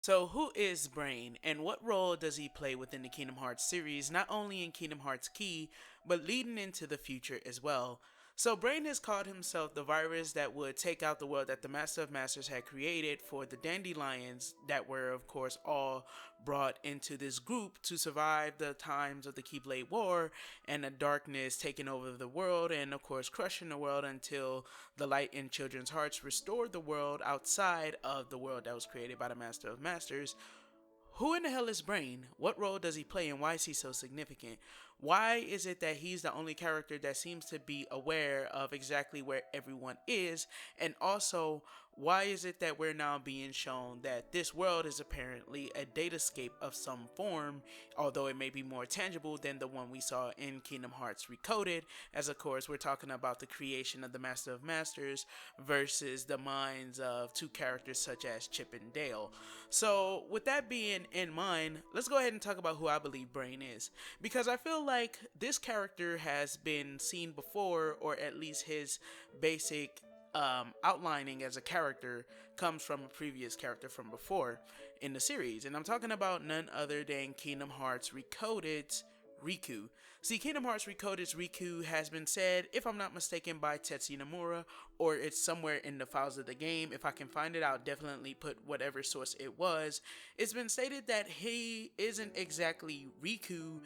So, who is Brain, and what role does he play within the Kingdom Hearts series, not only in Kingdom Hearts Key, but leading into the future as well? So, Brain has called himself the virus that would take out the world that the Master of Masters had created for the dandelions that were, of course, all brought into this group to survive the times of the Keyblade War and the darkness taking over the world and, of course, crushing the world until the light in children's hearts restored the world outside of the world that was created by the Master of Masters. Who in the hell is Brain? What role does he play and why is he so significant? Why is it that he's the only character that seems to be aware of exactly where everyone is? And also, why is it that we're now being shown that this world is apparently a datascape of some form, although it may be more tangible than the one we saw in Kingdom Hearts Recoded, as of course we're talking about the creation of the Master of Masters versus the minds of two characters such as Chip and Dale. So, with that being in mind, let's go ahead and talk about who I believe Brain is. Because I feel like this character has been seen before, or at least his basic outlining as a character comes from a previous character from before in the series. And I'm talking about none other than Kingdom Hearts Recoded's Riku. See, Kingdom Hearts Recoded's Riku has been said, if I'm not mistaken, by Tetsuya Nomura, or it's somewhere in the files of the game. If I can find it, I'll definitely put whatever source it was. It's been stated that he isn't exactly Riku,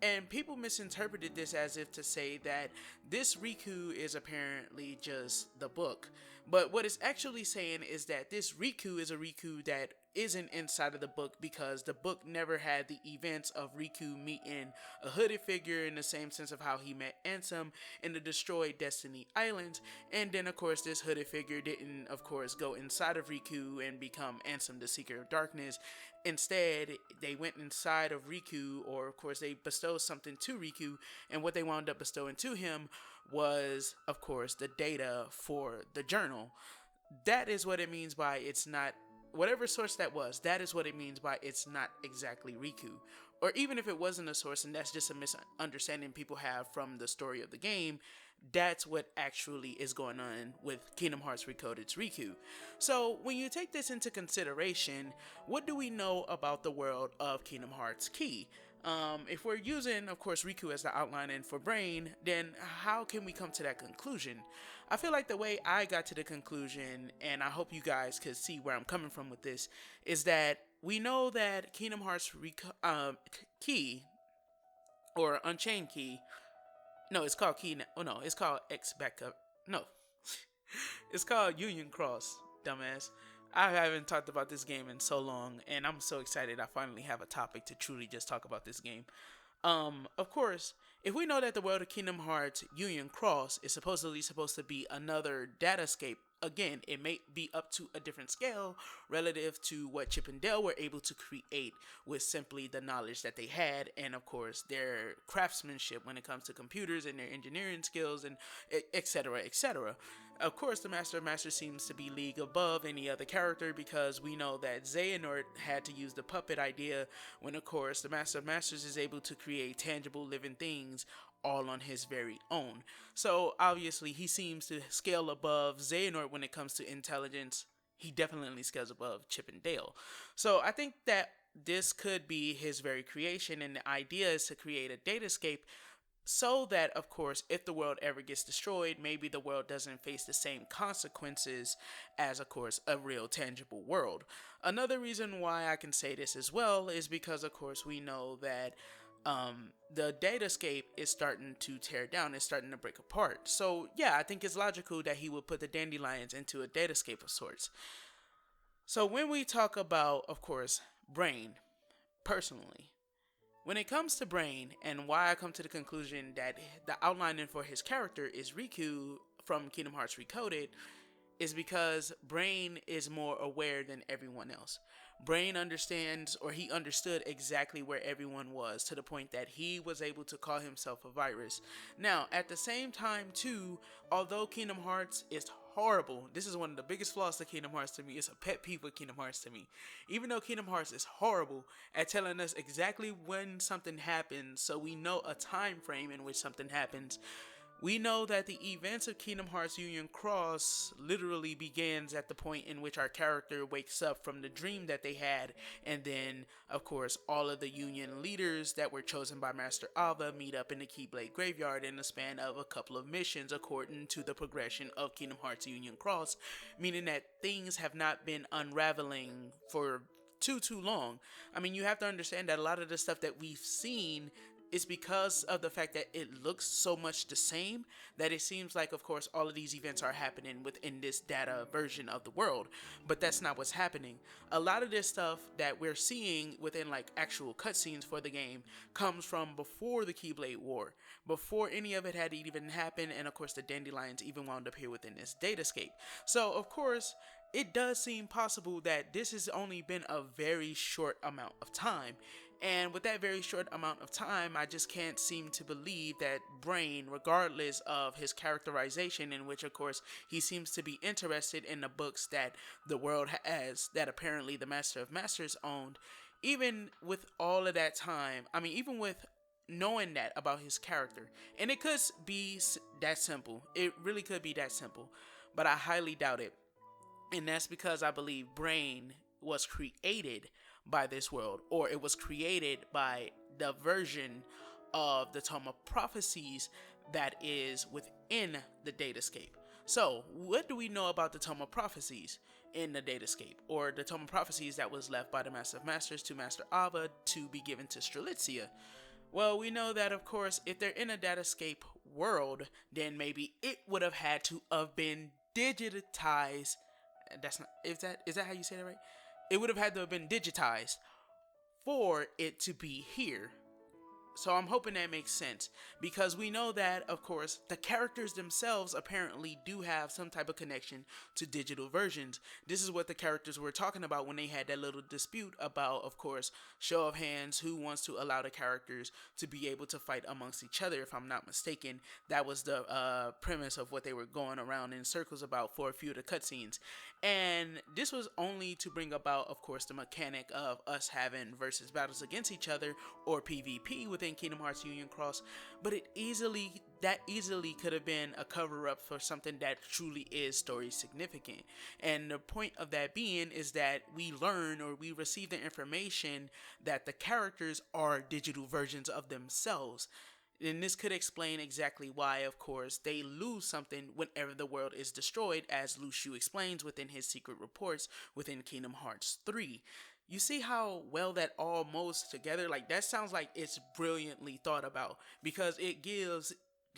and people misinterpreted this as if to say that this Riku is apparently just the book. But what it's actually saying is that this Riku is a Riku that isn't inside of the book because the book never had the events of Riku meeting a hooded figure in the same sense of how he met Ansem in the destroyed Destiny Islands. And then, of course, this hooded figure didn't, of course, go inside of Riku and become Ansem the Seeker of Darkness. Instead, they went inside of Riku, or of course, they bestowed something to Riku, and what they wound up bestowing to him was, of course, the data for the journal. That is what it means by it's not, whatever source that was, that is what it means by it's not exactly Riku. Or even if it wasn't a source and that's just a misunderstanding people have from the story of the game, that's what actually is going on with Kingdom Hearts Recoded's Riku. So when you take this into consideration, what do we know about the world of Kingdom Hearts Key? If we're using, of course, Riku as the outline for Brain, then how can we come to that conclusion? I feel like the way I got to the conclusion, and I hope you guys could see where I'm coming from with this, is that we know that Kingdom Hearts Key, or Unchained Key, no, it's called Key, oh no, it's called X Backup, no, it's called Union Cross, dumbass. I haven't talked about this game in so long, and I'm so excited I finally have a topic to truly just talk about this game. Of course, if we know that the world of Kingdom Hearts Union Cross is supposedly supposed to be another datascape, again, it may be up to a different scale relative to what Chip and Dale were able to create with simply the knowledge that they had, and of course their craftsmanship when it comes to computers and their engineering skills, and etc. etc. Of course, the Master of Masters seems to be league above any other character because we know that Xehanort had to use the puppet idea when, of course, the Master of Masters is able to create tangible living things all on his very own. So obviously he seems to scale above Xehanort when it comes to intelligence. He definitely scales above Chip and Dale. So I think that this could be his very creation, and the idea is to create a datascape so that, of course, if the world ever gets destroyed, maybe the world doesn't face the same consequences as, of course, a real tangible world. Another reason why I can say this as well is because, of course, we know that the datascape is starting to tear down, it's starting to break apart. So, yeah, I think it's logical that he would put the dandelions into a datascape of sorts. So, when we talk about, of course, Brain, personally, when it comes to Brain, and why I come to the conclusion that the outlining for his character is Riku from Kingdom Hearts Recoded, is because Brain is more aware than everyone else. Brain understands, or he understood exactly where everyone was, to the point that he was able to call himself a virus. Now, at the same time too, although Kingdom Hearts is horrible, this is one of the biggest flaws to Kingdom Hearts to me. It's a pet peeve with Kingdom Hearts to me. Even though Kingdom Hearts is horrible at telling us exactly when something happens, so we know a time frame in which something happens, We know that the events of Kingdom Hearts Union Cross literally begins at the point in which our character wakes up from the dream that they had, and then, of course, all of the Union leaders that were chosen by Master Ava meet up in the Keyblade Graveyard in the span of a couple of missions according to the progression of Kingdom Hearts Union Cross, meaning that things have not been unraveling for too long. I mean, you have to understand that a lot of the stuff that we've seen is because of the fact that it looks so much the same that it seems like, of course, all of these events are happening within this data version of the world, but that's not what's happening. A lot of this stuff that we're seeing within like actual cutscenes for the game comes from before the Keyblade War, before any of it had even happened, and of course the dandelions even wound up here within this datascape. So of course it does seem possible that this has only been a very short amount of time. And with that very short amount of time, I just can't seem to believe that Brain, regardless of his characterization, in which, of course, he seems to be interested in the books that the world has, that apparently the Master of Masters owned, even with all of that time, I mean, even with knowing that about his character, and it could be that simple, it really could be that simple, but I highly doubt it. And that's because I believe Brain was created by this world, or it was created by the version of the Tome of Prophecies that is within the datascape. So, what do we know about the Tome of Prophecies in the datascape, or the Tome of Prophecies that was left by the Master of Masters to Master Ava to be given to Strelitzia? Well, we know that, of course, if they're in a datascape world, then maybe it would have had to have been digitized. That's not, is that how you say that right? It would have had to have been digitized for it to be here. So I'm hoping that makes sense, because we know that, of course, the characters themselves apparently do have some type of connection to digital versions. This is what the characters were talking about when they had that little dispute about, of course, show of hands, who wants to allow the characters to be able to fight amongst each other, if I'm not mistaken. That was the premise of what they were going around in circles about for a few of the cutscenes. And this was only to bring about, of course, the mechanic of us having versus battles against each other, or PvP within Kingdom Hearts Union Cross, but it easily could have been a cover up for something that truly is story significant. And the point of that being is that we learn, or we receive the information that the characters are digital versions of themselves. And this could explain exactly why, of course, they lose something whenever the world is destroyed, as Luciu explains within his secret reports within Kingdom Hearts 3. You see how well that all molds together? Like, that sounds like it's brilliantly thought about, because it gives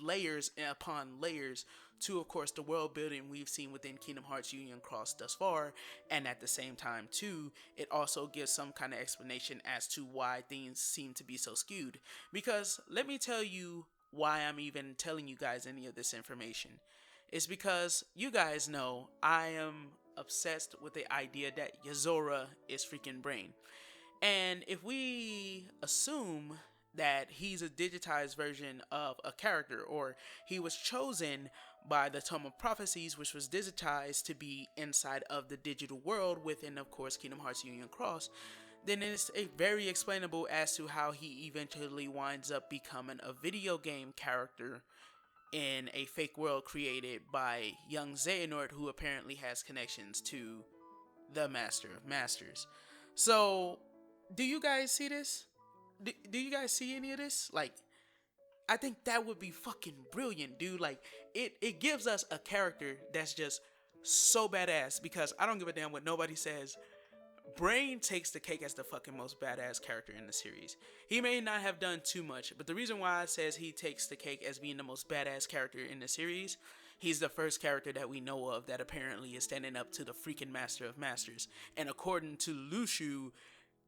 layers upon layers to, of course, the world building we've seen within Kingdom Hearts Union Cross thus far, and at the same time too, it also gives some kind of explanation as to why things seem to be so skewed. Because let me tell you why I'm even telling you guys any of this information. It's because you guys know I am obsessed with the idea that Yazora is freaking Brain. And if we assume that he's a digitized version of a character, or he was chosen by the Tome of Prophecies, which was digitized to be inside of the digital world within, of course, Kingdom Hearts Union Cross, then it's very explainable as to how he eventually winds up becoming a video game character in a fake world created by young Xehanort, who apparently has connections to the Master of Masters. So, do you guys see this? Do you guys see any of this? Like, I think that would be fucking brilliant, dude. Like, it gives us a character that's just so badass, because I don't give a damn what nobody says. Brain takes the cake as the fucking most badass character in the series. He may not have done too much, but the reason why it says he takes the cake as being the most badass character in the series, he's the first character that we know of that apparently is standing up to the freaking Master of Masters. And according to Luciu,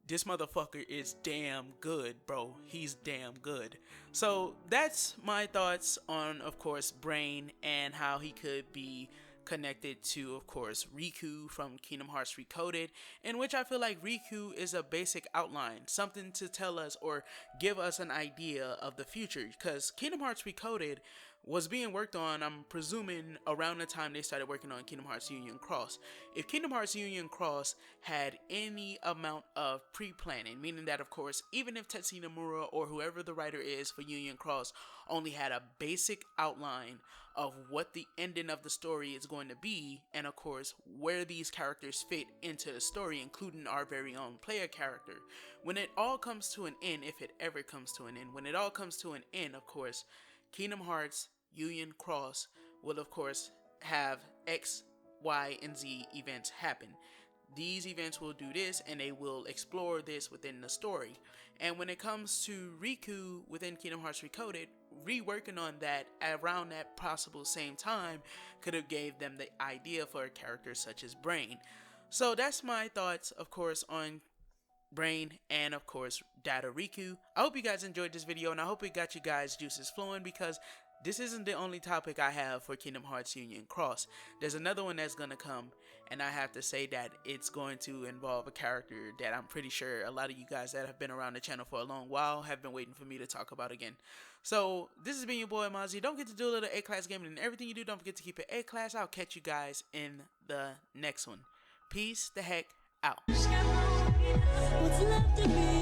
this motherfucker is damn good, bro. He's damn good. So that's my thoughts on, of course, Brain and how he could be connected to, of course, Riku from Kingdom Hearts Recoded, in which I feel like Riku is a basic outline, something to tell us or give us an idea of the future, because Kingdom Hearts Recoded was being worked on, I'm presuming, around the time they started working on Kingdom Hearts Union Cross. If Kingdom Hearts Union Cross had any amount of pre-planning, meaning that, of course, even if Tetsuya Nomura or whoever the writer is for Union Cross only had a basic outline of what the ending of the story is going to be, and of course, where these characters fit into the story, including our very own player character, when it all comes to an end, if it ever comes to an end, when it all comes to an end, of course, Kingdom Hearts Union Cross will of course have X, Y, and Z events happen. These events will do this and they will explore this within the story. And when it comes to Riku within Kingdom Hearts Recoded, reworking on that around that possible same time could have gave them the idea for a character such as Brain. So that's my thoughts, of course, on Brain and of course Data Riku. I hope you guys enjoyed this video and I hope it got you guys juices flowing, because this isn't the only topic I have for Kingdom Hearts Union Cross. There's another one that's gonna come, and I have to say that it's going to involve a character that I'm pretty sure a lot of you guys that have been around the channel for a long while have been waiting for me to talk about again. So this has been your boy Amaziah. Don't forget to do a little A-class gaming, and everything you do, don't forget to keep it A-class. I'll catch you guys in the next one. Peace the heck out. What's left of me?